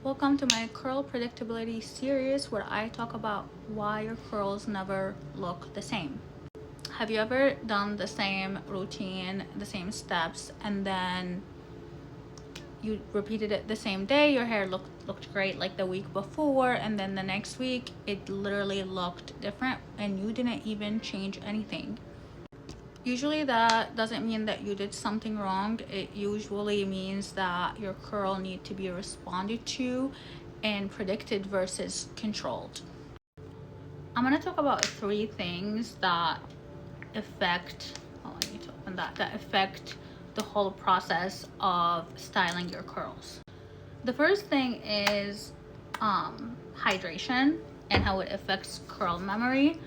Welcome to my Curl Predictability Series where I talk about why your curls never look the same. Have you ever done the same routine, the same steps, and then you repeated it the same day? Your hair looked great like the week before, and then the next week it literally looked different and you didn't even change anything. Usually that doesn't mean that you did something wrong. It usually means that your curl need to be responded to and predicted versus controlled. I'm going to talk about 3 things that affect, I need to open that affect the whole process of styling your curls. The first thing is hydration and how it affects curl memory.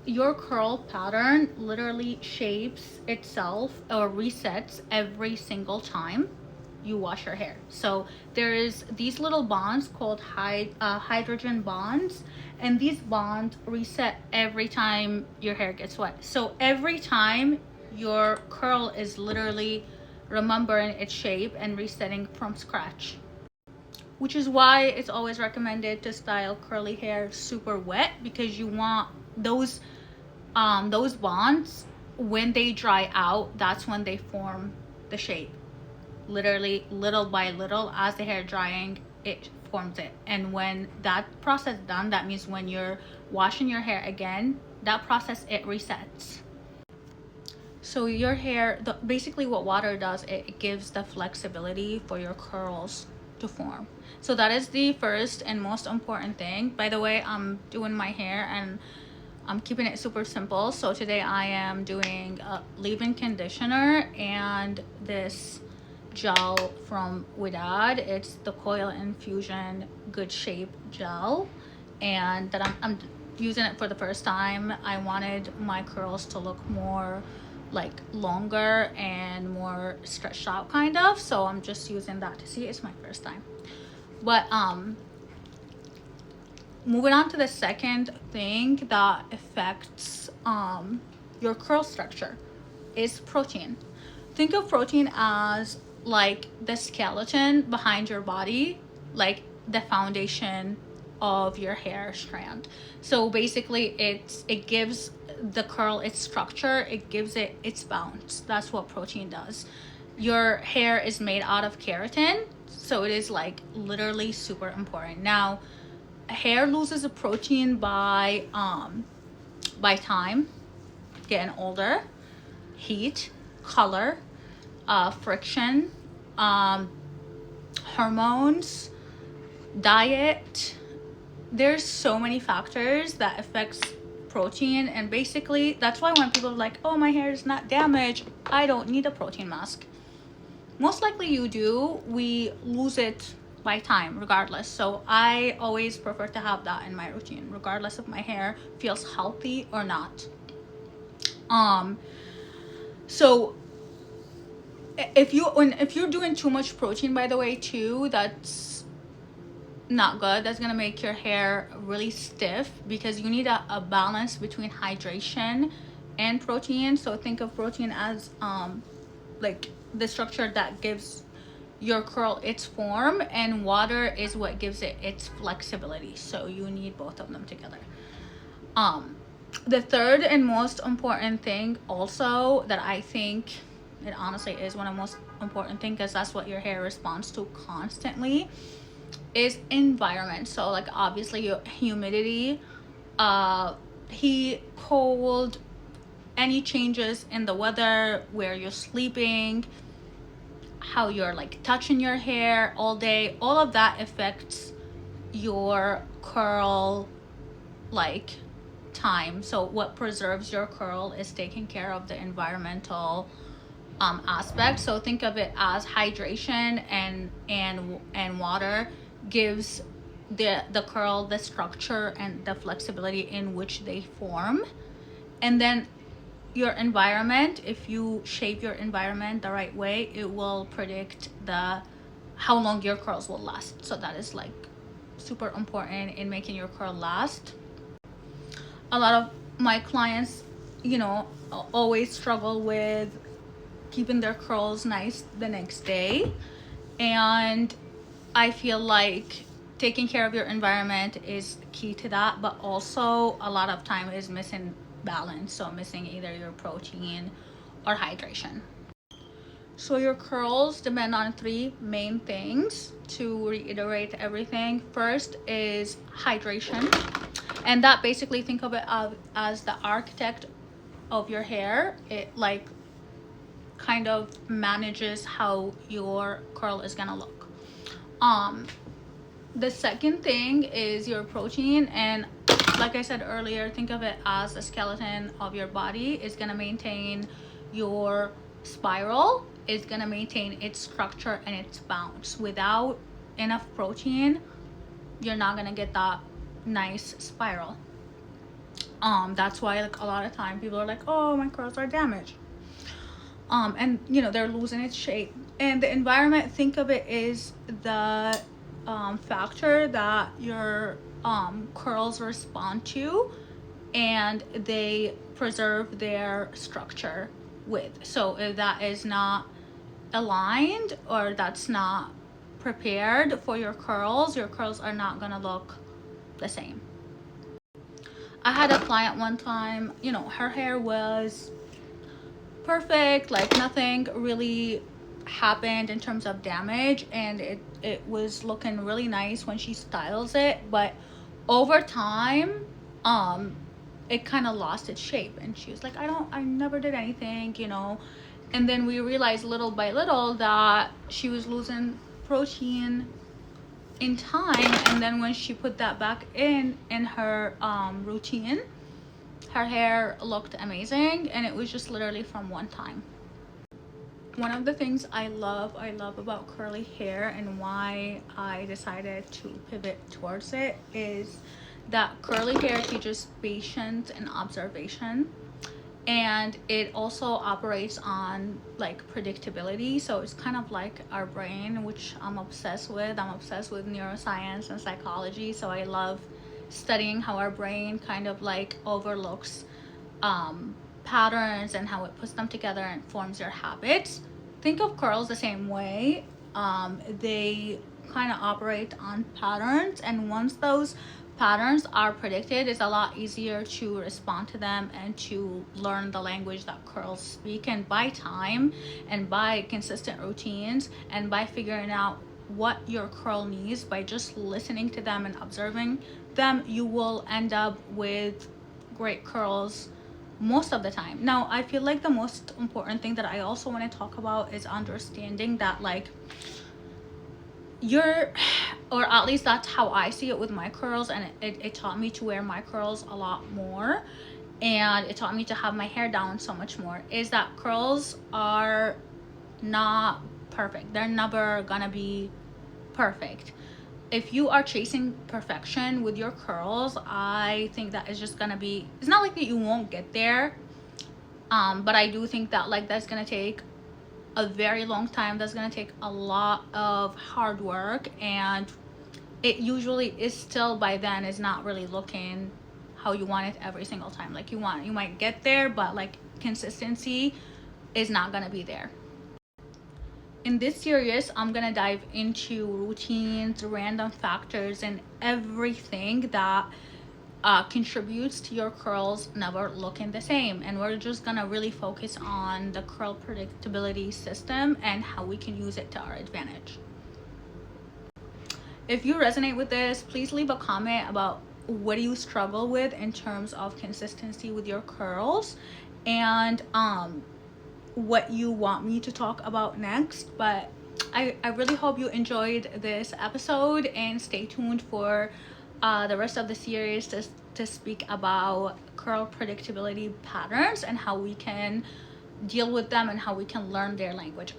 Your curl pattern literally shapes itself or resets every single time you wash your hair. So there's these little bonds called hydrogen bonds, and these bonds reset every time your hair gets wet. So every time your curl is literally remembering its shape and resetting from scratch, which is why it's always recommended to style curly hair super wet, because you want those bonds, when they dry out, that's when they form the shape. Literally little by little, as the hair drying, it forms it. And when that process is done, that means when you're washing your hair again, that process, it resets. So your hair, basically what water does, it gives the flexibility for your curls to form. So that is the first and most important thing. By the way, I'm doing my hair and I'm keeping it super simple. So today I am doing a leave-in conditioner and this gel from Widad. It's the Coil Infusion Good Shape Gel, and that I'm using it for the first time. I wanted my curls to look more like longer and more stretched out kind of, so I'm just using that to see. It's my first time. But moving on to the second thing that affects your curl structure is protein. Think of protein as like the skeleton behind your body, like the foundation of your hair strand. So basically it gives the curl its structure, it gives it its bounce. That's what protein does. Your hair is made out of keratin, so it is like literally super important. Now, hair loses a protein by time, getting older, heat, color, friction, hormones, diet. There's so many factors that affects protein, and basically that's why when people are like, oh, my hair is not damaged, I don't need a protein mask. Most likely you do. We lose it by time regardless. So I always prefer to have that in my routine regardless if my hair feels healthy or not. So if you're doing too much protein, by the way, too, that's not good. That's gonna make your hair really stiff, because you need a balance between hydration and protein. So think of protein as like the structure that gives your curl its form, and water is what gives it its flexibility. So you need both of them together. The third and most important thing also, that I think it honestly is one of the most important things, because that's what your hair responds to constantly, is environment. So like obviously your humidity, heat, cold, any changes in the weather, where you're sleeping, how you're like touching your hair all day, all of that affects your curl like time. So what preserves your curl is taking care of the environmental aspect. So think of it as hydration and water gives the curl the structure and the flexibility in which they form. And then your environment, if you shape your environment the right way, it will predict how long your curls will last. So that is like super important in making your curl last. A lot of my clients, always struggle with keeping their curls nice the next day, and I feel like taking care of your environment is key to that, but also a lot of time is missing balance. So missing either your protein or hydration. So your curls depend on three main things. To reiterate everything, first is hydration, and that basically think of it as the architect of your hair. It like kind of manages how your curl is gonna look. The second thing is your protein, and like I said earlier, think of it as the skeleton of your body. Is gonna maintain your spiral, is gonna maintain its structure and its bounce. Without enough protein, you're not gonna get that nice spiral. That's why like a lot of time people are like, oh, my curls are damaged. And you know, they're losing its shape. And the environment, think of it is the factor that your curls respond to, and they preserve their structure with. So if that is not aligned, or that's not prepared for your curls are not gonna look the same. I had a client one time, you know, her hair was perfect, like nothing really happened in terms of damage, and it was looking really nice when she styles it, but over time it kind of lost its shape, and she was like, I never did anything, you know. And then we realized little by little that she was losing protein in time, and then when she put that back in her routine, her hair looked amazing, and it was just literally from one time. One of the things I love about curly hair, and why I decided to pivot towards it, is that curly hair teaches patience and observation, and it also operates on like predictability. So it's kind of like our brain, which I'm obsessed with. I'm obsessed with neuroscience and psychology, so I love studying how our brain kind of like overlooks patterns and how it puts them together and forms your habits. Think of curls the same way. They kind of operate on patterns, and once those patterns are predicted, it's a lot easier to respond to them and to learn the language that curls speak. And by time, and by consistent routines, and by figuring out what your curl needs, by just listening to them and observing them, you will end up with great curls most of the time. Now, I feel like the most important thing that I also want to talk about is understanding that like or at least that's how I see it with my curls, and it taught me to wear my curls a lot more, and it taught me to have my hair down so much more, is that curls are not perfect. They're never gonna be perfect. If you are chasing perfection with your curls, I think that is just gonna be, it's not like that you won't get there, but I do think that like that's gonna take a very long time. That's gonna take a lot of hard work, and it usually is still by then is not really looking how you want it every single time. Like you might get there, but like consistency is not gonna be there. In this series, I'm gonna dive into routines, random factors, and everything that contributes to your curls never looking the same. And we're just gonna really focus on the curl predictability system and how we can use it to our advantage. If you resonate with this, please leave a comment about what do you struggle with in terms of consistency with your curls, and what you want me to talk about next. But I really hope you enjoyed this episode, and stay tuned for the rest of the series to speak about curl predictability patterns and how we can deal with them and how we can learn their language.